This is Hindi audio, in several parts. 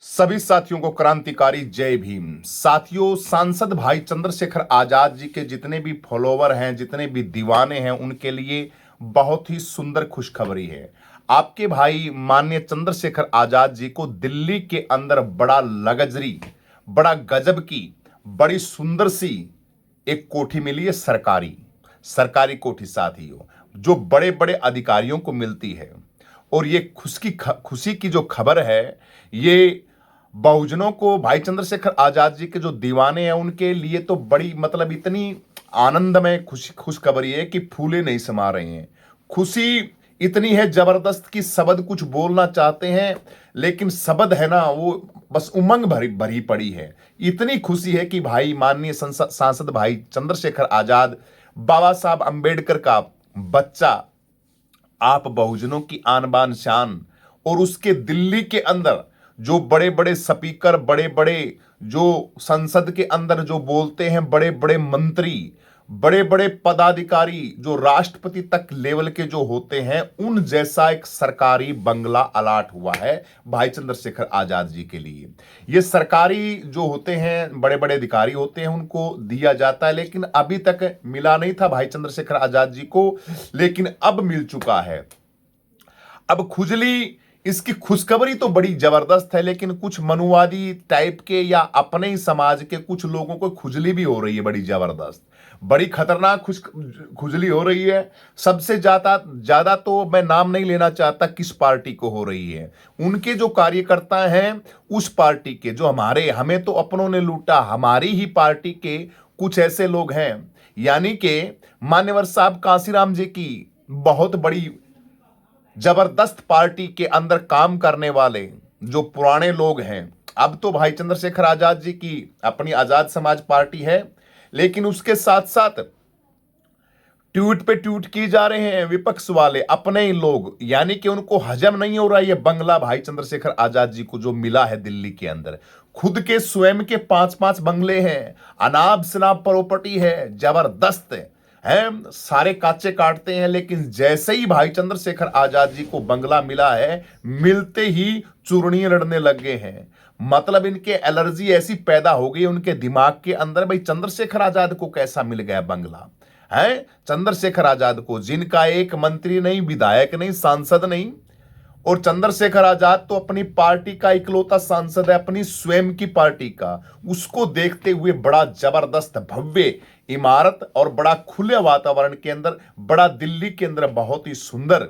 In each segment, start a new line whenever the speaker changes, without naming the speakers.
सभी साथियों को क्रांतिकारी जय भीम। साथियों, सांसद भाई चंद्रशेखर आजाद जी के जितने भी फॉलोवर हैं, जितने भी दीवाने हैं, उनके लिए बहुत ही सुंदर खुशखबरी है। आपके भाई माननीय चंद्रशेखर आजाद जी को दिल्ली के अंदर बड़ा लग्जरी, बड़ा गजब की, बड़ी सुंदर सी एक कोठी मिली है। सरकारी सरकारी कोठी साथियों, जो बड़े बड़े अधिकारियों को मिलती है। और ये खुशी की जो खबर है, ये बहुजनों को, भाई चंद्रशेखर आजाद जी के जो दीवाने हैं उनके लिए तो बड़ी, मतलब इतनी आनंदमय खुशखबरी है कि फूले नहीं समा रहे हैं। खुशी इतनी है जबरदस्त कि शब्द कुछ बोलना चाहते हैं, लेकिन शब्द है ना, वो बस उमंग भरी भरी पड़ी है। इतनी खुशी है कि भाई माननीय सांसद भाई चंद्रशेखर आजाद, बाबा साहब अंबेडकर का बच्चा, आप बहुजनों की आन बान शान, और उसके दिल्ली के अंदर जो बड़े बड़े स्पीकर, बड़े बड़े जो संसद के अंदर जो बोलते हैं, बड़े बड़े मंत्री, बड़े बड़े पदाधिकारी, जो राष्ट्रपति तक लेवल के जो होते हैं, उन जैसा एक सरकारी बंगला अलाट हुआ है भाई चंद्रशेखर आजाद जी के लिए। ये सरकारी जो होते हैं, बड़े बड़े अधिकारी होते हैं, उनको दिया जाता है, लेकिन अभी तक मिला नहीं था भाई चंद्रशेखर आजाद जी को, लेकिन अब मिल चुका है। अब खुजली, इसकी खुशखबरी तो बड़ी जबरदस्त है, लेकिन कुछ मनुवादी टाइप के या अपने ही समाज के कुछ लोगों को खुजली भी हो रही है, बड़ी जबरदस्त, बड़ी खतरनाक खुजली हो रही है। सबसे ज्यादा ज्यादा तो मैं नाम नहीं लेना चाहता किस पार्टी को हो रही है। उनके जो कार्यकर्ता हैं उस पार्टी के, जो हमें तो अपनों ने लूटा, हमारी ही पार्टी के कुछ ऐसे लोग हैं, यानी कि मान्यवर साहब कांसीराम जी की बहुत बड़ी जबरदस्त पार्टी के अंदर काम करने वाले जो पुराने लोग हैं। अब तो भाई चंद्रशेखर आजाद जी की अपनी आजाद समाज पार्टी है, लेकिन उसके साथ साथ ट्वीट पे ट्वीट किए जा रहे हैं विपक्ष वाले, अपने ही लोग, यानी कि उनको हजम नहीं हो रहा है ये बंगला भाई चंद्रशेखर आजाद जी को जो मिला है दिल्ली के अंदर। खुद के स्वयं के 5-5 बंगले हैं, अनाब शनाब प्रॉपर्टी है, जबरदस्त है, सारे काचे काटते हैं। लेकिन जैसे ही भाई चंद्रशेखर आजाद जी को बंगला मिला है, मिलते ही चूरनियां लड़ने लग गए हैं। मतलब इनके एलर्जी ऐसी पैदा हो गई उनके दिमाग के अंदर, भाई चंद्रशेखर आजाद को कैसा मिल गया बंगला है। चंद्रशेखर आजाद को, जिनका एक मंत्री नहीं, विधायक नहीं, सांसद नहीं, और चंद्रशेखर आजाद तो अपनी पार्टी का इकलौता सांसद है, अपनी स्वयं की पार्टी का, उसको देखते हुए बड़ा जबरदस्त भव्य इमारत और बड़ा खुले वातावरण के अंदर, बड़ा दिल्ली के अंदर बहुत ही सुंदर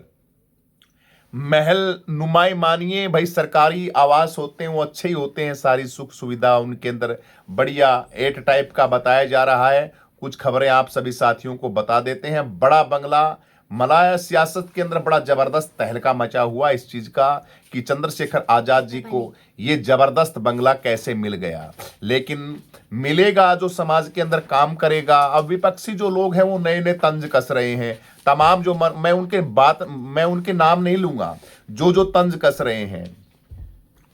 महल नुमाई, मानिए भाई सरकारी आवास होते हैं वो अच्छे ही होते हैं, सारी सुख सुविधा उनके अंदर बढ़िया एट टाइप का बताया जा रहा है। कुछ खबरें आप सभी साथियों को बता देते हैं। बड़ा बंगला, मलाया सियासत के अंदर बड़ा जबरदस्त तहलका मचा हुआ इस चीज का कि चंद्रशेखर आजाद जी को ये जबरदस्त बंगला कैसे मिल गया। लेकिन मिलेगा जो समाज के अंदर काम करेगा। अब विपक्षी जो लोग हैं वो नए नए तंज कस रहे हैं, तमाम जो मैं उनके नाम नहीं लूंगा, जो जो तंज कस रहे हैं,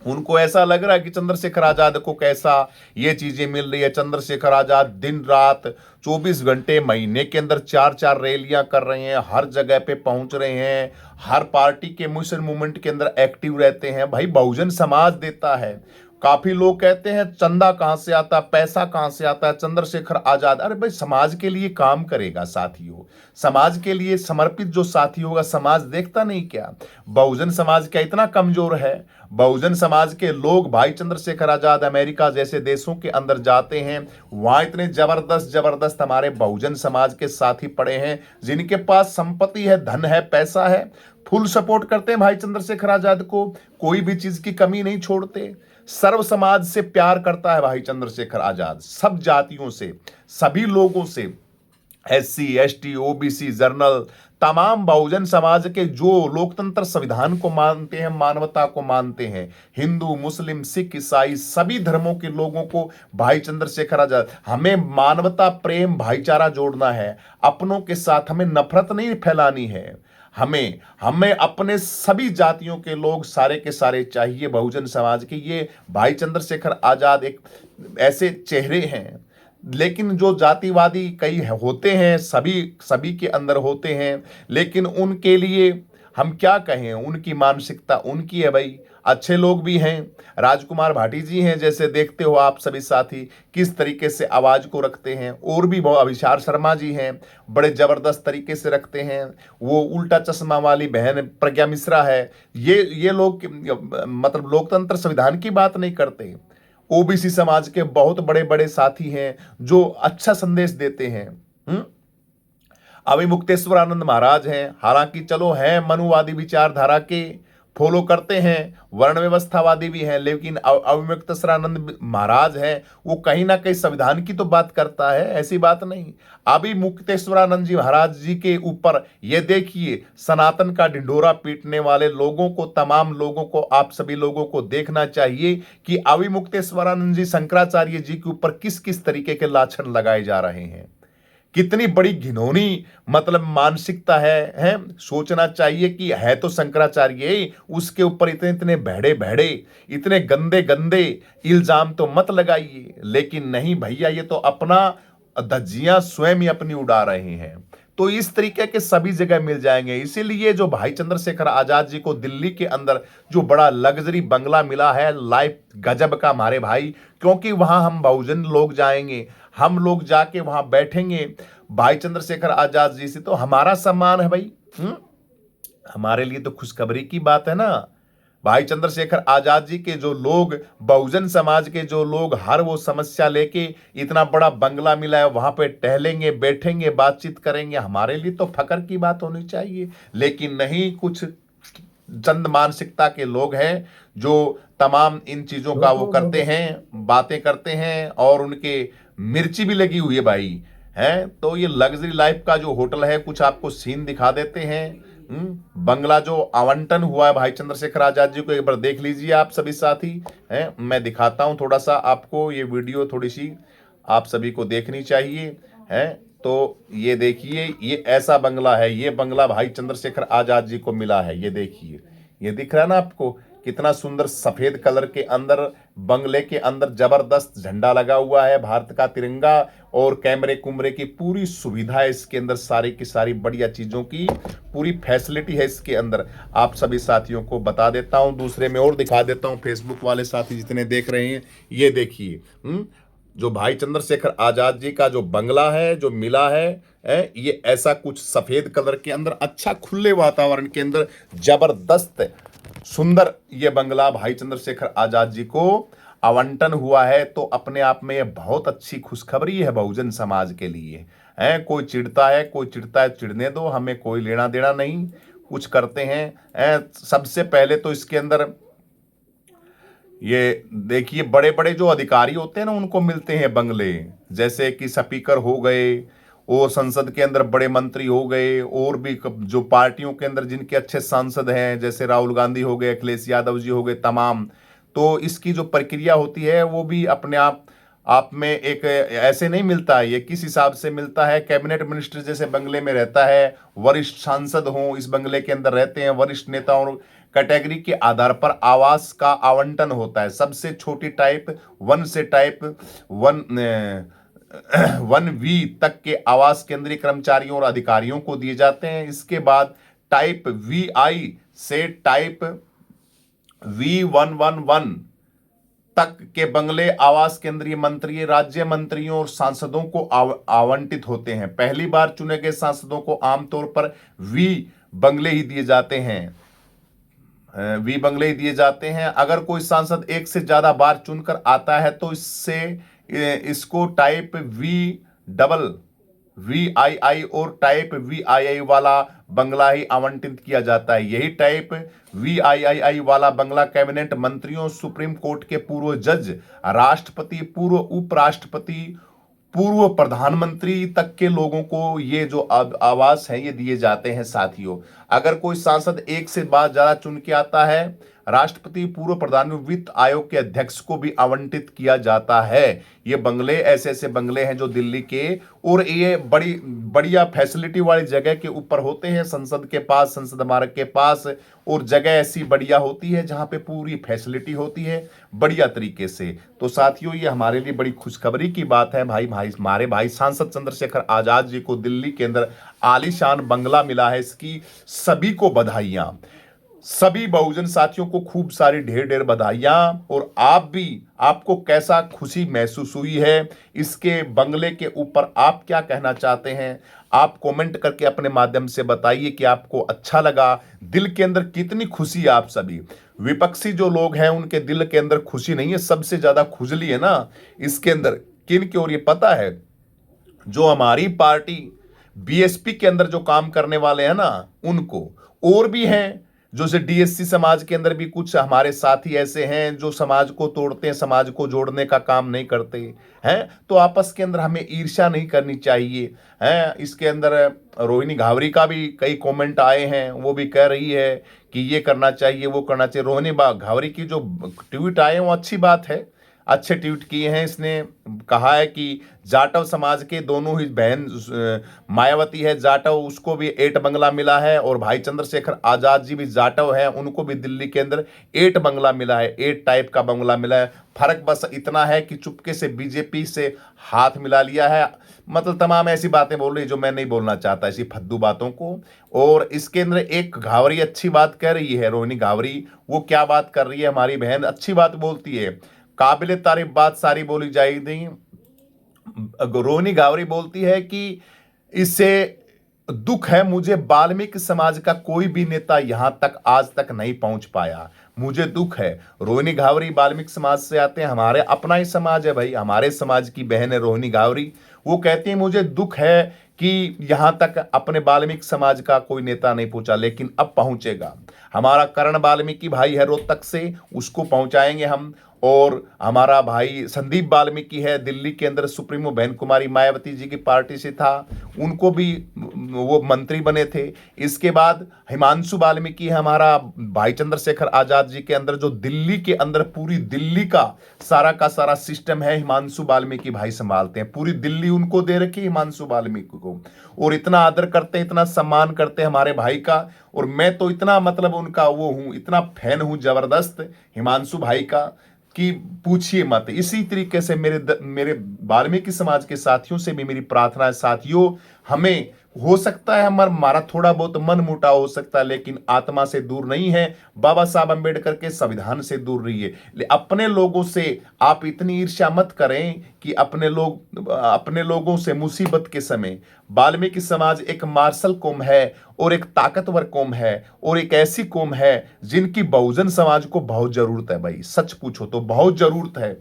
उनको ऐसा लग रहा है कि चंद्रशेखर आजाद को कैसा ये चीजें मिल रही है। चंद्रशेखर आजाद दिन रात 24 घंटे महीने के अंदर 4-4 रैलियां कर रहे हैं, हर जगह पे पहुंच रहे हैं, हर पार्टी के मिशन मूवमेंट के अंदर एक्टिव रहते हैं। भाई बहुजन समाज देता है। काफी लोग कहते हैं चंदा कहां से आता, पैसा कहां से आता है, चंद्रशेखर आजाद, अरे भाई समाज के लिए काम करेगा साथियों, समाज के लिए समर्पित जो साथी होगा, समाज देखता नहीं क्या? बहुजन समाज क्या इतना कमजोर है? बहुजन समाज के लोग भाई चंद्रशेखर आजाद अमेरिका जैसे देशों के अंदर जाते हैं, वहां इतने जबरदस्त जबरदस्त हमारे बहुजन समाज के साथी पड़े हैं, जिनके पास संपत्ति है, धन है, पैसा है, फुल सपोर्ट करते हैं भाई चंद्रशेखर आजाद को, कोई भी चीज की कमी नहीं छोड़ते। सर्व समाज से प्यार करता है भाई चंद्रशेखर आजाद, सब जातियों से, सभी लोगों से, SC ST OBC जर्नल, तमाम बहुजन समाज के जो लोकतंत्र संविधान को मानते हैं, मानवता को मानते हैं, हिंदू मुस्लिम सिख ईसाई सभी धर्मों के लोगों को भाई चंद्रशेखर आजाद, हमें मानवता प्रेम भाईचारा जोड़ना है, अपनों के साथ हमें नफरत नहीं फैलानी है। हमें हमें अपने सभी जातियों के लोग सारे के सारे चाहिए बहुजन समाज के। ये भाई चंद्रशेखर आजाद एक ऐसे चेहरे हैं, लेकिन जो जातिवादी कई होते हैं, सभी सभी के अंदर होते हैं, लेकिन उनके लिए हम क्या कहें, उनकी मानसिकता उनकी है भाई। अच्छे लोग भी हैं। राजकुमार भाटी जी हैं, जैसे देखते हो आप सभी साथी किस तरीके से आवाज को रखते हैं। और भी बहुत अभिषार शर्मा जी हैं, बड़े जबरदस्त तरीके से रखते हैं। वो उल्टा चश्मा वाली बहन प्रज्ञा मिश्रा है। ये लोग मतलब लोकतंत्र संविधान की बात नहीं करते। ओबीसी समाज के बहुत बड़े बड़े साथी हैं जो अच्छा संदेश देते हैं। अभी मुक्तेश्वर आनंद महाराज हैं, हालांकि चलो हैं मनुवादी विचारधारा के, फॉलो करते हैं, वर्ण व्यवस्थावादी भी हैं, लेकिन अविमुक्तेश्वरानंद महाराज हैं वो कहीं ना कहीं संविधान की तो बात करता है, ऐसी बात नहीं। अभी मुक्तेश्वरानंद जी महाराज जी के ऊपर ये देखिए, सनातन का ढिंढोरा पीटने वाले लोगों को, तमाम लोगों को, आप सभी लोगों को देखना चाहिए कि अभी मुक्तेश्वरानंद जी शंकराचार्य जी के ऊपर किस किस तरीके के लाछन लगाए जा रहे हैं। कितनी बड़ी घिनौनी मतलब मानसिकता है। सोचना चाहिए कि है तो शंकराचार्य, उसके ऊपर इतने इतने बहड़े बहड़े, इतने गंदे गंदे इल्जाम तो मत लगाइए। लेकिन नहीं भैया, ये तो अपना धज्जियां स्वयं ही अपनी उड़ा रहे हैं। तो इस तरीके के सभी जगह मिल जाएंगे। इसीलिए जो भाई चंद्रशेखर आजाद जी को दिल्ली के अंदर जो बड़ा लग्जरी बंगला मिला है, लाइफ गजब का हमारे भाई, क्योंकि वहां हम बहुजन लोग जाएंगे, हम लोग जाके वहां बैठेंगे भाई चंद्रशेखर आजाद जी से, तो हमारा सम्मान है भाई। हमारे लिए तो खुशखबरी की बात है ना। भाई चंद्रशेखर आजाद जी के जो लोग, बहुजन समाज के जो लोग, हर वो समस्या लेके इतना बड़ा बंगला मिला है, वहां पे टहलेंगे, बैठेंगे, बातचीत करेंगे, हमारे लिए तो फकर की बात होनी चाहिए। लेकिन नहीं, कुछ चंद मानसिकता के लोग हैं जो तमाम इन चीजों का वो करते हैं, बातें करते हैं, और उनके मिर्ची भी लगी हुई है भाई। है तो ये लग्जरी लाइफ का जो होटल है, कुछ आपको सीन दिखा देते हैं। बंगला जो आवंटन हुआ है भाई चंद्रशेखर आजाद जी को, एक बार देख लीजिए आप सभी साथी। हैं, मैं दिखाता हूं थोड़ा सा आपको, ये वीडियो थोड़ी सी आप सभी को देखनी चाहिए। है तो ये देखिए, ये ऐसा बंगला है, ये बंगला भाई चंद्रशेखर आजाद जी को मिला है। ये देखिए, ये दिख रहा है ना आपको, कितना सुंदर सफेद कलर के अंदर, बंगले के अंदर जबरदस्त झंडा लगा हुआ है, भारत का तिरंगा, और कैमरे कुमरे की पूरी सुविधा है इसके अंदर, सारी की सारी बढ़िया चीजों की पूरी फैसिलिटी है इसके अंदर। आप सभी साथियों को बता देता हूं, दूसरे में और दिखा देता हूं, फेसबुक वाले साथी जितने देख रहे हैं, ये देखिए जो भाई चंद्रशेखर आजाद जी का जो बंगला है, जो मिला है, ये ऐसा कुछ सफेद कलर के अंदर, अच्छा खुले वातावरण के अंदर, जबरदस्त सुंदर ये बंगला भाई चंद्रशेखर आजाद जी को आवंटन हुआ है। तो अपने आप में ये बहुत अच्छी खुशखबरी है बहुजन समाज के लिए। है कोई चिढ़ता है, कोई चिढ़ता है, चिढ़ने दो, हमें कोई लेना देना नहीं। कुछ करते हैं, सबसे पहले तो इसके अंदर ये देखिए, बड़े बड़े जो अधिकारी होते हैं ना, उनको मिलते हैं बंगले, जैसे कि स्पीकर हो गए, और संसद के अंदर बड़े मंत्री हो गए, और भी जो पार्टियों के अंदर जिनके अच्छे सांसद हैं, जैसे राहुल गांधी हो गए, अखिलेश यादव जी हो गए, तमाम। तो इसकी जो प्रक्रिया होती है वो भी अपने आप में एक ऐसे नहीं मिलता है। ये किस हिसाब से मिलता है, कैबिनेट मिनिस्टर जैसे बंगले में रहता है, वरिष्ठ सांसद हों इस बंगले के अंदर रहते हैं, वरिष्ठ नेता और कैटेगरी के आधार पर आवास का आवंटन होता है। सबसे छोटी टाइप 1 से टाइप 1V तक के आवास केंद्रीय कर्मचारियों और अधिकारियों को दिए जाते हैं। इसके बाद टाइप VI से टाइप V111 तक के बंगले आवास केंद्रीय मंत्री, राज्य मंत्रियों और सांसदों को आवंटित होते हैं। पहली बार चुने गए सांसदों को आमतौर पर V बंगले ही दिए जाते हैं, V बंगले ही दिए जाते हैं। अगर कोई सांसद एक से ज्यादा बार चुनकर आता है तो इसको टाइप VII और टाइप VII वाला बंगला ही आवंटित किया जाता है। यही टाइप VII वाला बंगला कैबिनेट मंत्रियों, सुप्रीम कोर्ट के पूर्व जज, राष्ट्रपति, पूर्व उपराष्ट्रपति, पूर्व प्रधानमंत्री तक के लोगों को ये जो आवास है ये दिए जाते हैं साथियों। अगर कोई सांसद एक से बाद ज्यादा चुन के आता है, राष्ट्रपति, पूर्व प्रधानमंत्री, वित्त आयोग के अध्यक्ष को भी आवंटित किया जाता है। ये बंगले ऐसे ऐसे बंगले हैं जो दिल्ली के, और ये बड़ी बढ़िया फैसिलिटी वाली जगह के ऊपर होते हैं, संसद के पास, संसद मार्ग के पास, और जगह ऐसी बढ़िया होती है जहां पे पूरी फैसिलिटी होती है बढ़िया तरीके से। तो साथियों, ये हमारे लिए बड़ी खुशखबरी की बात है भाई हमारे भाई सांसद चंद्रशेखर आजाद जी को दिल्ली के अंदर आलीशान बंगला मिला है, इसकी सभी को बधाइयां। सभी बहुजन साथियों को खूब सारी ढेर ढेर बधाइयां। और आप भी, आपको कैसा खुशी महसूस हुई है इसके बंगले के ऊपर, आप क्या कहना चाहते हैं, आप कमेंट करके अपने माध्यम से बताइए कि आपको अच्छा लगा, दिल के अंदर कितनी खुशी है। आप सभी विपक्षी जो लोग हैं उनके दिल के अंदर खुशी नहीं है, सबसे ज्यादा खुजली है ना इसके अंदर किन की ओर, ये पता है जो हमारी पार्टी बीएसपी के अंदर जो काम करने वाले हैं ना उनको, और भी हैं जो से डीएससी समाज के अंदर भी कुछ हमारे साथी ऐसे हैं जो समाज को तोड़ते हैं, समाज को जोड़ने का काम नहीं करते हैं। तो आपस के अंदर हमें ईर्ष्या नहीं करनी चाहिए हैं। इसके अंदर रोहिणी घावरी का भी कई कमेंट आए हैं, वो भी कह रही है कि ये करना चाहिए वो करना चाहिए। रोहिणी घावरी की जो ट्वीट आए हैं वो अच्छी बात है, अच्छे ट्वीट किए हैं। इसने कहा है कि जाटव समाज के दोनों ही बहन मायावती है जाटव, उसको भी 8 बंगला मिला है, और भाई चंद्रशेखर आजाद जी भी जाटव हैं, उनको भी दिल्ली के अंदर 8 बंगला मिला है, 8 टाइप का बंगला मिला है। फर्क बस इतना है कि चुपके से बीजेपी से हाथ मिला लिया है। मतलब तमाम ऐसी बातें बोल रही जो मैं नहीं बोलना चाहता, ऐसी फद्दू बातों को। और इसके अंदर एक घावरी अच्छी बात कह रही है, रोहिणी घावरी, वो क्या बात कर रही है, हमारी बहन अच्छी बात बोलती है, काबिले तारीफ बात सारी बोली जाएगी। रोहिणी घावरी बोलती है कि इससे दुख है मुझे, वाल्मीकि समाज का कोई भी नेता यहां तक आज तक नहीं पहुंच पाया, मुझे दुख है। रोहिणी घावरी वाल्मीकि समाज से आते हैं, हमारे अपना ही समाज है भाई, हमारे समाज की बहन है रोहिणी घावरी। वो कहती है मुझे दुख है कि यहां तक अपने वाल्मीकि समाज का कोई नेता नहीं पहुंचा, लेकिन अब पहुंचेगा। हमारा करण वाल्मीकि भाई है रोहतक से, उसको पहुंचाएंगे हम। और हमारा भाई संदीप वाल्मीकि है दिल्ली के अंदर, सुप्रीमो बहन कुमारी मायावती जी की पार्टी से था, उनको भी वो मंत्री बने थे। इसके बाद हिमांशु वाल्मीकि है हमारा भाई चंद्रशेखर आजाद जी के अंदर, जो दिल्ली के अंदर पूरी दिल्ली का सारा सिस्टम है हिमांशु वाल्मीकि भाई संभालते हैं, पूरी दिल्ली उनको दे रखी हिमांशु वाल्मीकि को। और इतना आदर करते हैं, इतना सम्मान करते हैं हमारे भाई का। और मैं तो इतना मतलब उनका वो हूं, इतना फैन हूं जबरदस्त हिमांशु भाई का कि पूछिए मत। इसी तरीके से मेरे वाल्मीकि समाज के साथियों से भी मेरी प्रार्थना है, साथियों हमें हो सकता है हमारा थोड़ा बहुत मन मुटाव हो सकता है, लेकिन आत्मा से दूर नहीं है। बाबा साहब अंबेडकर के संविधान से दूर रहिए। अपने लोगों से आप इतनी ईर्ष्या मत करें कि अपने लोगों से मुसीबत के समय। वाल्मीकि समाज एक मार्शल कौम है और एक ताकतवर कौम है और एक ऐसी कौम है जिनकी बहुजन समाज को बहुत जरूरत है भाई, सच पूछो तो बहुत जरूरत है।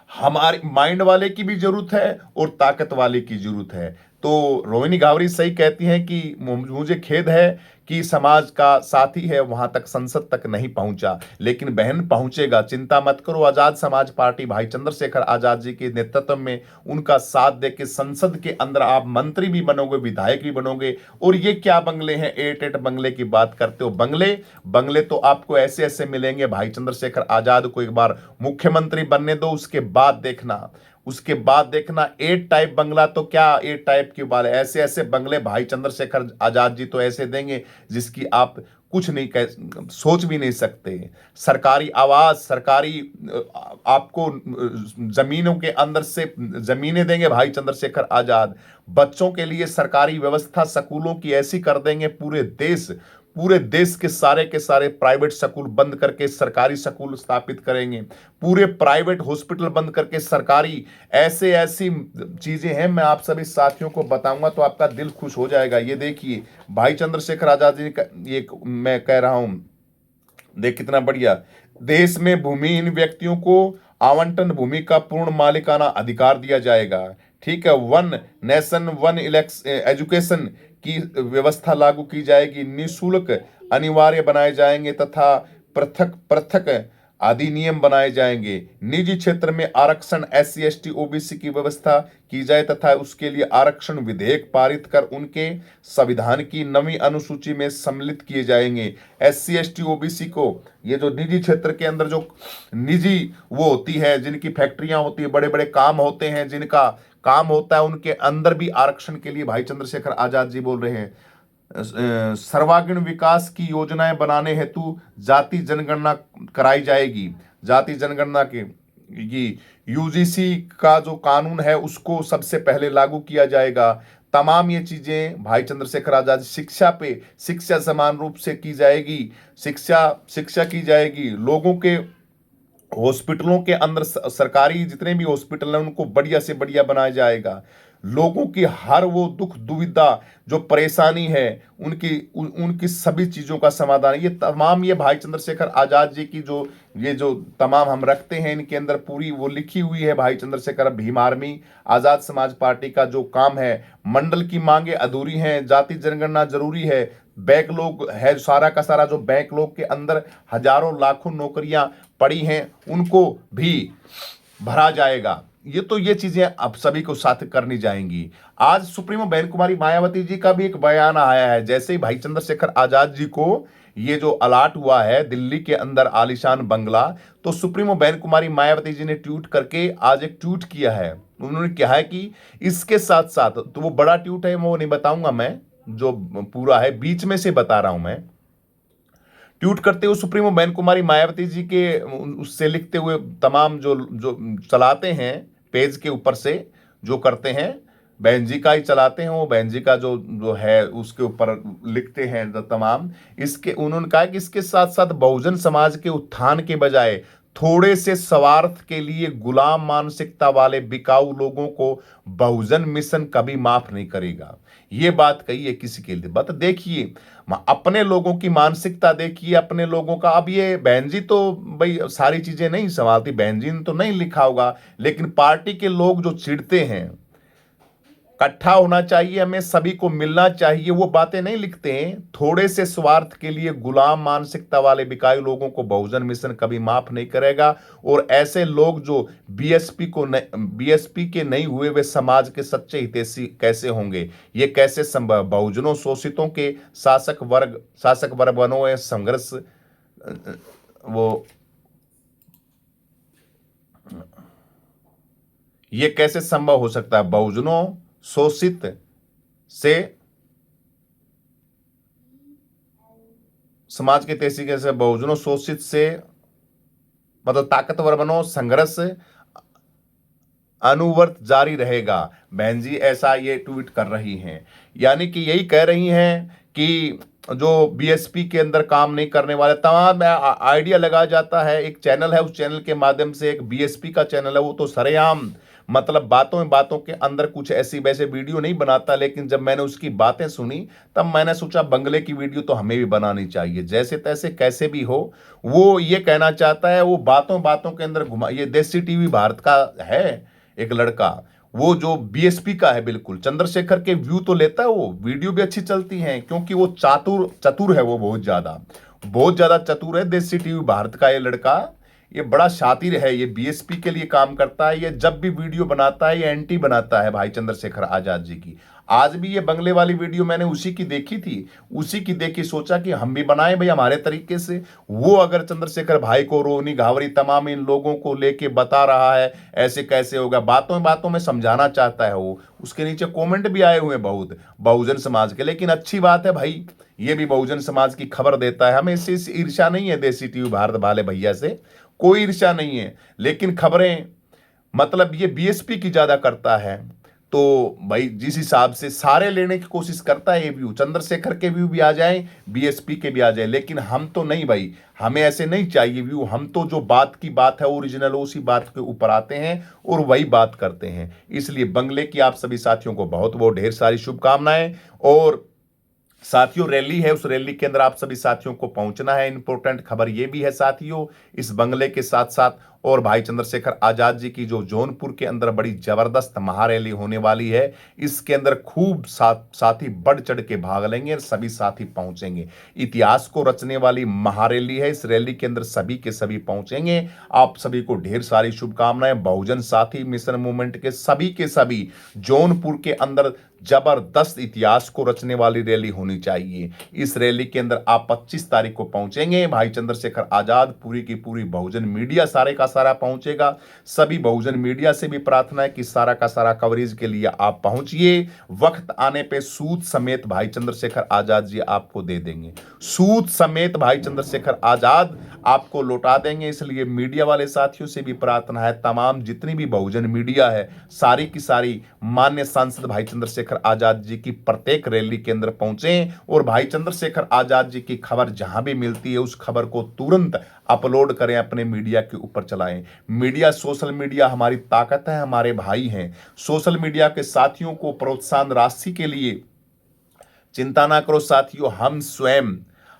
हमारे माइंड वाले की भी जरूरत है और ताकत वाले की जरूरत है। तो रोहिणी घावरी सही कहती हैं कि मुझे खेद है कि समाज का साथी है वहां तक, संसद तक नहीं पहुंचा, लेकिन बहन पहुंचेगा, चिंता मत करो। आजाद समाज पार्टी भाई चंद्रशेखर आजाद जी के नेतृत्व में उनका साथ देके संसद के अंदर आप मंत्री भी बनोगे, विधायक भी बनोगे। और ये क्या बंगले हैं, 8 बंगले की बात करते हो, बंगले तो आपको ऐसे ऐसे मिलेंगे। भाई चंद्रशेखर आजाद को एक बार मुख्यमंत्री बनने दो, उसके बाद देखना 8 टाइप बंगला, तो क्या 8 टाइप के वाले ऐसे ऐसे बंगले भाई चंद्रशेखर आजाद जी तो ऐसे देंगे जिसकी आप कुछ नहीं सोच भी नहीं सकते। सरकारी आवास, सरकारी आपको जमीनों के अंदर से जमीनें देंगे भाई चंद्रशेखर आजाद। बच्चों के लिए सरकारी व्यवस्था स्कूलों की ऐसी कर देंगे, पूरे देश के सारे प्राइवेट स्कूल बंद करके सरकारी स्कूल स्थापित करेंगे, पूरे प्राइवेट हॉस्पिटल बंद करके सरकारी। ऐसे ऐसी चीजें हैं, मैं आप सभी साथियों को बताऊंगा तो आपका दिल खुश हो जाएगा। ये देखिए भाई चंद्रशेखर आजाद जी का ये मैं कह रहा हूं, देख कितना बढ़िया। देश में भूमिहीन व्यक्तियों को आवंटन भूमि का पूर्ण मालिकाना अधिकार दिया जाएगा। ठीक है, वन नेशन वन एजुकेशन की व्यवस्था लागू की जाएगी, निःशुल्क अनिवार्य बनाए जाएंगे तथा पृथक पृथक अधिनियम बनाए जाएंगे। निजी क्षेत्र में आरक्षण SC ST OBC की व्यवस्था की जाए तथा उसके लिए आरक्षण विधेयक पारित कर उनके संविधान की 9वीं अनुसूची में सम्मिलित किए जाएंगे। SC ST OBC को, ये जो निजी क्षेत्र के अंदर जो निजी वो होती है, जिनकी फैक्ट्रियां होती है, बड़े बड़े काम होते हैं, जिनका काम होता है, उनके अंदर भी आरक्षण के लिए भाई चंद्रशेखर आजाद जी बोल रहे हैं। सर्वांगीण विकास की योजनाएं बनाने हेतु जाति जनगणना कराई जाएगी। जाति जनगणना के ये UGC का जो कानून है उसको सबसे पहले लागू किया जाएगा। तमाम ये चीजें भाई चंद्रशेखर आजाद, शिक्षा पे, शिक्षा समान रूप से की जाएगी, शिक्षा शिक्षा की जाएगी, लोगों के हॉस्पिटलों के अंदर सरकारी जितने भी हॉस्पिटल हैं उनको बढ़िया से बढ़िया बनाया जाएगा, लोगों की हर वो दुख दुविधा जो परेशानी है उनकी सभी चीजों का समाधान, ये तमाम ये भाई चंद्रशेखर आजाद जी की जो ये जो तमाम हम रखते हैं इनके अंदर पूरी वो लिखी हुई है। भाई चंद्रशेखर भीम आर्मी आजाद समाज पार्टी का जो काम है, मंडल की मांगे अधूरी हैं, जाति जनगणना जरूरी है, बैकलॉग है सारा का सारा, जो बैकलॉग के अंदर हजारों लाखों नौकरियां पड़ी हैं उनको भी भरा जाएगा। ये चीजें अब सभी को साथ करनी जाएंगी। आज सुप्रीमो बहन कुमारी मायावती जी का भी एक बयान आया है, जैसे ही भाई चंद्रशेखर आजाद जी को ये जो अलॉट हुआ है दिल्ली के अंदर आलीशान बंगला, तो सुप्रीमो बहन कुमारी मायावती जी ने ट्वीट करके आज एक ट्वीट किया है। उन्होंने कहा है कि इसके साथ साथ, तो वो बड़ा ट्वीट है वो नहीं बताऊंगा मैं, जो पूरा है बीच में से बता रहा हूं मैं। ट्वीट करते हुए सुप्रीमो बहन कुमारी मायावती जी के उससे लिखते हुए तमाम जो जो चलाते हैं पेज के ऊपर से जो करते हैं, बहन जी का ही चलाते हैं, वो बहन जी का जो जो है उसके ऊपर लिखते हैं तमाम। इसके उन्होंने कहा कि इसके साथ साथ बहुजन समाज के उत्थान के बजाय थोड़े से स्वार्थ के लिए गुलाम मानसिकता वाले बिकाऊ लोगों को बहुजन मिशन कभी माफ नहीं करेगा। ये बात कही है किसी के लिए, बट देखिए अपने लोगों की मानसिकता देखिए, अपने लोगों का। अब ये बहन जी तो भाई सारी चीजें नहीं संभालती, बहन जी ने तो नहीं लिखा होगा, लेकिन पार्टी के लोग जो चिढ़ते हैं, इकट्ठा होना चाहिए, हमें सभी को मिलना चाहिए, वो बातें नहीं लिखते हैं। थोड़े से स्वार्थ के लिए गुलाम मानसिकता वाले बिकाऊ लोगों को बहुजन मिशन कभी माफ नहीं करेगा। और ऐसे लोग जो बीएसपी के नहीं हुए वे समाज के सच्चे हितैषी कैसे होंगे, ये कैसे संभव। बहुजनों शोषितों के शासक वर्ग बनो है संघर्ष, वो ये कैसे संभव हो सकता है। बहुजनों शोषित से समाज के तेजी कैसे, बहुजनों शोषित से मतलब ताकतवर बनो, संघर्ष अनुवर्त जारी रहेगा। बहन जी ऐसा ये ट्वीट कर रही हैं, यानी कि यही कह रही हैं कि जो बीएसपी के अंदर काम नहीं करने वाले तमाम आइडिया लगाया जाता है। एक चैनल है, उस चैनल के माध्यम से, एक बीएसपी का चैनल है, वो तो सरेआम मतलब बातों के अंदर कुछ ऐसी वैसे वीडियो नहीं बनाता, लेकिन जब मैंने उसकी बातें सुनी तब मैंने सोचा बंगले की वीडियो तो हमें भी बनानी चाहिए। जैसे तैसे कैसे भी हो, वो ये कहना चाहता है, वो बातों के अंदर घुमा। ये देसी टीवी भारत का है एक लड़का, वो जो बीएसपी का है, बिल्कुल चंद्रशेखर के व्यू तो लेता है, वो वीडियो भी अच्छी चलती हैं क्योंकि वो चतुर है, वो बहुत ज्यादा चतुर है। देसी टीवी भारत का ये लड़का, ये बड़ा शातिर है, ये बीएसपी के लिए काम करता है। ये जब भी वीडियो बनाता है ये एंटी बनाता है भाई चंद्रशेखर आजाद जी की। आज भी ये बंगले वाली वीडियो मैंने उसी की देखी थी, उसी की देखी सोचा कि हम भी बनाएं भाई हमारे तरीके से। वो अगर चंद्रशेखर भाई को, रोनी घावरी तमाम इन लोगों को लेके बता रहा है ऐसे कैसे होगा, बातों में समझाना चाहता है वो। उसके नीचे कॉमेंट भी आए हुए बहुत बहुजन समाज के, लेकिन अच्छी बात है भाई, ये भी बहुजन समाज की खबर देता है। हमें इससे ईर्ष्या नहीं है, देसी टीवी भारत वाले भैया से कोई ईर्ष्या नहीं है, लेकिन खबरें मतलब ये बीएसपी की ज्यादा करता है। तो भाई जिस हिसाब से सारे लेने की कोशिश करता है, ये व्यू चंद्रशेखर के व्यू भी आ जाए, बीएसपी के भी आ जाए, लेकिन हम तो नहीं भाई, हमें ऐसे नहीं चाहिए व्यू। हम तो जो बात की बात है ओरिजिनल, उसी बात के ऊपर आते हैं और वही बात करते हैं। इसलिए बंगले की आप सभी साथियों को बहुत बहुत ढेर सारी शुभकामनाएं। और साथियों रैली है, उस रैली के अंदर आप सभी साथियों को पहुंचना है। इंपॉर्टेंट खबर ये भी है साथियों, इस बंगले के साथ साथ और भाई चंद्रशेखर आजाद जी की जो जौनपुर के अंदर बड़ी जबरदस्त महारैली होने वाली है, इसके अंदर खूब साथी बढ़ चढ़ के भाग लेंगे और सभी साथी पहुंचेंगे। इतिहास को रचने वाली महारैली है, इस रैली के अंदर सभी के सभी पहुंचेंगे। आप सभी को ढेर सारी शुभकामनाएं। बहुजन साथी मिशन मूवमेंट के सभी जौनपुर के अंदर जबरदस्त इतिहास को रचने वाली रैली होनी चाहिए। इस रैली के अंदर आप 25 तारीख को पहुंचेंगे। भाई चंद्रशेखर आजाद, पूरी की पूरी बहुजन मीडिया सारे का सारा पहुंचेगा। सभी बहुजन मीडिया से भी प्रार्थना है कि सारा का सारा कवरेज के लिए आप पहुंचिए। वक्त आने पे सूद समेत भाई चंद्रशेखर आजाद जी आपको दे देंगे। सूद समेत भाई चंद्रशेखर आजाद आपको लौटा देंगे। इसलिए मीडिया वाले साथियों से भी प्रार्थना है, तमाम जितनी भी बहुजन मीडिया है सारी की सारी माननीय सांसद भाई चंद्रशेखर आजाद जी की प्रत्येक रैली के अंदर पहुंचे और भाई चंद्रशेखर आजाद जी की खबर जहां भी मिलती है उस खबर को तुरंत अपलोड करें, अपने मीडिया के ऊपर चलाएं। मीडिया, सोशल मीडिया हमारी ताकत है, हमारे भाई हैं। सोशल मीडिया के साथियों को प्रोत्साहन राशि के लिए चिंता ना करो साथियों,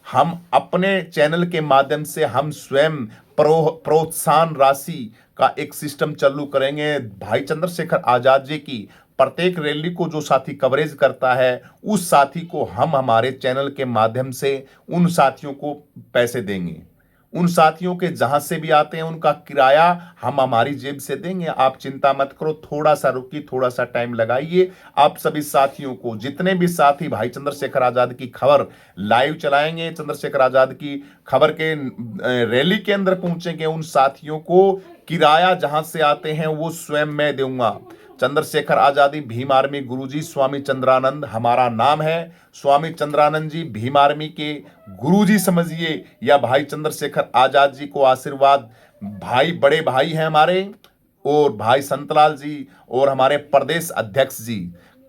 हम अपने चैनल के माध्यम से हम स्वयं प्रोत्साहन राशि का एक सिस्टम चालू करेंगे। भाई चंद्रशेखर आजाद जी की प्रत्येक रैली को जो साथी कवरेज करता है उस साथी को हम हमारे चैनल के माध्यम से उन साथियों को पैसे देंगे। उन साथियों के जहां से भी आते हैं उनका किराया हम हमारी जेब से देंगे। आप चिंता मत करो, थोड़ा सा रुकिए, थोड़ा सा टाइम लगाइए। आप सभी साथियों को, जितने भी साथी भाई चंद्रशेखर आजाद की खबर लाइव चलाएंगे, चंद्रशेखर आजाद की खबर के रैली के अंदर पहुंचेंगे, उन साथियों को किराया जहां से आते हैं वो स्वयं मैं दूंगा। चंद्रशेखर आजादी भीम आर्मी गुरुजी स्वामी चंद्रानंद हमारा नाम है। स्वामी चंद्रानंद जी भीम आर्मी के गुरुजी समझिए, या भाई चंद्रशेखर आजाद जी को आशीर्वाद, भाई बड़े भाई हैं हमारे, और भाई संतलाल जी और हमारे प्रदेश अध्यक्ष जी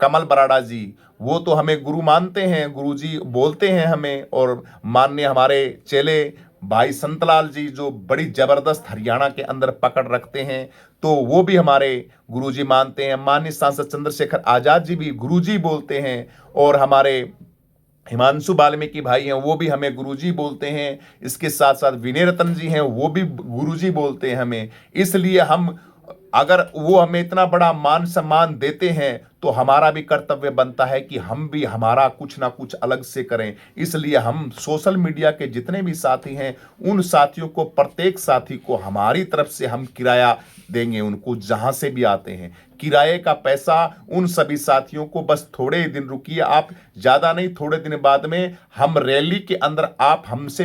कमल बराड़ा जी, वो तो हमें गुरु मानते हैं, गुरुजी बोलते हैं हमें। और माननीय हमारे चेले भाई संतलाल जी जो बड़ी जबरदस्त हरियाणा के अंदर पकड़ रखते हैं, तो वो भी हमारे गुरुजी मानते हैं। माननीय सांसद चंद्रशेखर आजाद जी भी गुरुजी बोलते हैं, और हमारे हिमांशु वाल्मीकि भाई हैं वो भी हमें गुरुजी बोलते हैं। इसके साथ साथ विनय रतन जी हैं वो भी गुरुजी बोलते हैं हमें। इसलिए हम, अगर वो हमें इतना बड़ा मान सम्मान देते हैं तो हमारा भी कर्तव्य बनता है कि हम भी हमारा कुछ ना कुछ अलग से करें। इसलिए हम सोशल मीडिया के जितने भी साथी हैं उन साथियों को, प्रत्येक साथी को हमारी तरफ से हम किराया देंगे, उनको जहां से भी आते हैं किराए का पैसा उन सभी साथियों को। बस थोड़े दिन रुकिए आप, ज्यादा नहीं, थोड़े दिन बाद में हम रैली के अंदर आप हमसे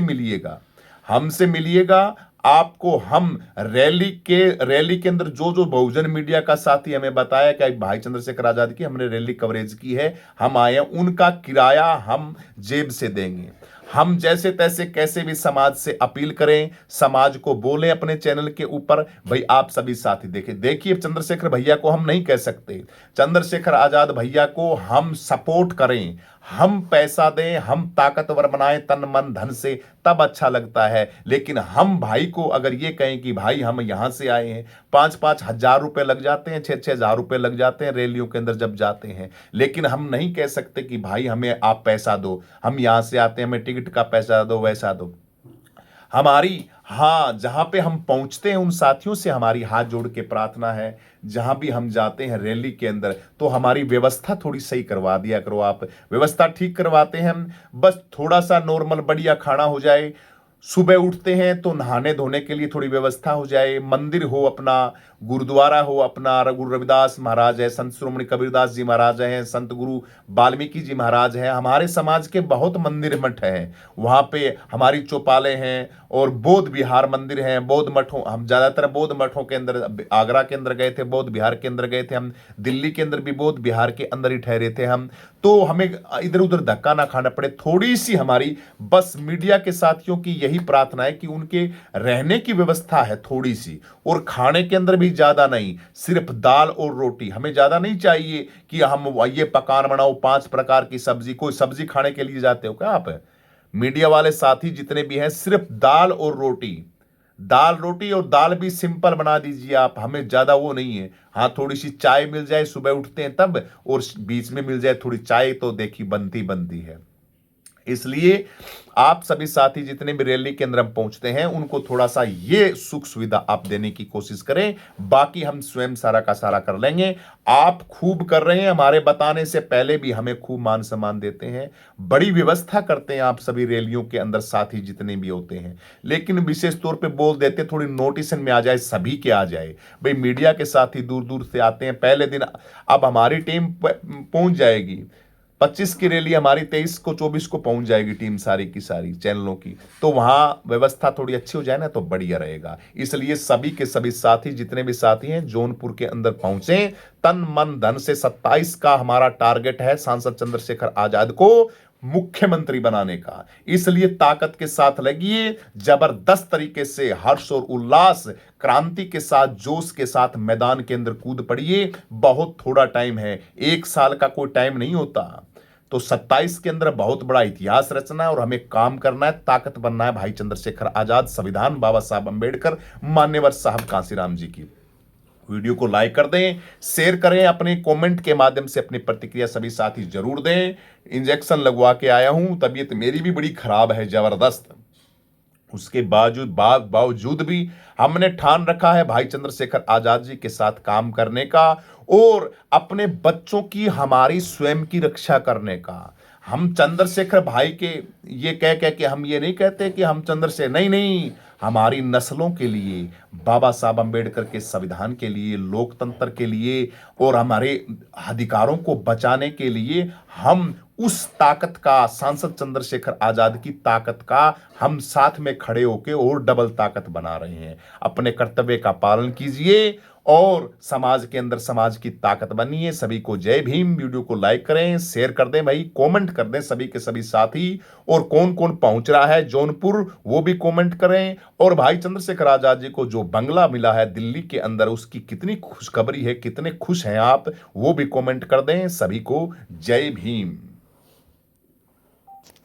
मिलिएगा। आपको हम रैली के अंदर जो जो बहुजन मीडिया का साथी हमें बताया कि भाई चंद्रशेखर आजाद की हमने रैली कवरेज की है, हम आए हैं, उनका किराया हम जेब से देंगे। हम जैसे तैसे कैसे भी समाज से अपील करें, समाज को बोलें अपने चैनल के ऊपर, भाई आप सभी साथी देखिए चंद्रशेखर भैया को हम नहीं कह सकते, चंद्रशेखर आजाद भैया को हम सपोर्ट करें, हम पैसा दें, हम ताकतवर बनाएं तन मन धन से, तब अच्छा लगता है। लेकिन हम भाई को अगर ये कहें कि भाई हम यहां से आए हैं, 5-5 हजार रुपए लग जाते हैं, 6-6 हजार रुपए लग जाते हैं रैलियों के अंदर जब जाते हैं, लेकिन हम नहीं कह सकते कि भाई हमें आप पैसा दो, हम यहां से आते हैं हमें टिकट का पैसा दो, वैसा दो। हमारी, हाँ, जहां पे हम पहुंचते हैं उन साथियों से हमारी हाथ जोड़ के प्रार्थना है, जहां भी हम जाते हैं रैली के अंदर, तो हमारी व्यवस्था थोड़ी सही करवा दिया करो। आप व्यवस्था ठीक करवाते हैं हम, बस थोड़ा सा नॉर्मल बढ़िया खाना हो जाए, सुबह उठते हैं तो नहाने धोने के लिए थोड़ी व्यवस्था हो जाए, मंदिर हो अपना, गुरुद्वारा हो अपना, गुरु रविदास महाराज है, संत श्रोमणी कबीरदास जी महाराज हैं, संत गुरु वाल्मीकि जी महाराज हैं, हमारे समाज के बहुत मंदिर मठ हैं, वहाँ पे हमारी चौपाले हैं, और बौद्ध विहार मंदिर हैं, बौद्ध मठों, हम ज़्यादातर बौद्ध मठों के अंदर, आगरा के अंदर गए थे, बौद्ध विहार के अंदर गए थे हम, दिल्ली के अंदर भी बौद्ध विहार के अंदर ही ठहरे थे हम, तो हमें इधर उधर धक्का ना खाना पड़े। थोड़ी सी हमारी बस मीडिया के साथियों की यही प्रार्थना है कि उनके रहने की व्यवस्था है थोड़ी सी, और खाने के अंदर भी ज्यादा नहीं, सिर्फ दाल और रोटी, हमें ज्यादा नहीं चाहिए कि हम ये पकान बनाओ 5 प्रकार की सब्जी। कोई सब्जी खाने के लिए जाते हो क्या आप? मीडिया वाले साथी जितने भी हैं सिर्फ दाल और रोटी, और दाल भी सिंपल बना दीजिए आप, हमें ज्यादा वो नहीं है। हाँ, थोड़ी सी चाय मिल जाए, सुबह उठते हैं तब, और बीच में मिल जाए थोड़ी चाय, तो देखिए बनती है। इसलिए आप सभी साथी जितने भी रैली के अंदर हम पहुंचते हैं उनको थोड़ा सा ये सुख सुविधा आप देने की कोशिश करें, बाकी हम स्वयं सारा का सारा कर लेंगे। आप खूब कर रहे हैं, हमारे बताने से पहले भी हमें खूब मान सम्मान देते हैं, बड़ी व्यवस्था करते हैं आप सभी रैलियों के अंदर साथी जितने भी होते हैं, लेकिन विशेष तौर पे बोल देते थोड़ी नोटिसन में आ जाए, सभी के आ जाए। भाई मीडिया के साथी दूर दूर से आते हैं, पहले दिन अब हमारी टीम पहुंच जाएगी, 25 की रैली हमारी 23 को 24 को पहुंच जाएगी टीम सारी की सारी चैनलों की, तो वहां व्यवस्था थोड़ी अच्छी हो जाए ना तो बढ़िया रहेगा। इसलिए सभी के सभी साथी जितने भी साथी हैं जौनपुर के अंदर पहुंचे तन मन धन से। 27 का हमारा टारगेट है सांसद चंद्रशेखर आजाद को मुख्यमंत्री बनाने का। इसलिए ताकत के साथ लगिए, जबरदस्त तरीके से हर्ष और उल्लास, क्रांति के साथ, जोश के साथ मैदान के अंदर कूद पड़िए। बहुत थोड़ा टाइम है, 1 साल का कोई टाइम नहीं होता। तो 27 के अंदर बहुत बड़ा इतिहास रचना है और हमें काम करना है, ताकत बनना है भाई चंद्रशेखर आजाद, संविधान बाबा साहब अंबेडकर, मान्यवर साहब कांसीराम जी की। वीडियो को लाइक कर दें, शेयर करें, अपने कमेंट के माध्यम से अपनी प्रतिक्रिया सभी साथी जरूर दें। इंजेक्शन लगवा के आया हूं, तबीयत मेरी भी बड़ी खराब है, जबरदस्त। उसके बावजूद भी हमने ठान रखा है भाई चंद्रशेखर आजाद जी के साथ काम करने का और अपने बच्चों की, हमारी स्वयं की रक्षा करने का। हम चंद्रशेखर भाई के ये कह के हम ये नहीं कहते कि हम चंद्रशेखर, नहीं नहीं, हमारी नस्लों के लिए, बाबा साहब अंबेडकर के संविधान के लिए, लोकतंत्र के लिए और हमारे अधिकारों को बचाने के लिए हम उस ताकत का, सांसद चंद्रशेखर आजाद की ताकत का हम साथ में खड़े होकर और डबल ताकत बना रहे हैं। अपने कर्तव्य का पालन कीजिए और समाज के अंदर समाज की ताकत बनिए। सभी को जय भीम। वीडियो को लाइक करें, शेयर कर दें भाई, कमेंट कर दें सभी के सभी साथी। और कौन कौन पहुंच रहा है जौनपुर वो भी कमेंट करें। और भाई चंद्रशेखर आजाद जी को जो बंगला मिला है दिल्ली के अंदर, उसकी कितनी खुशखबरी है, कितने खुश हैं आप, वो भी कमेंट कर दें। सभी को जय भीम।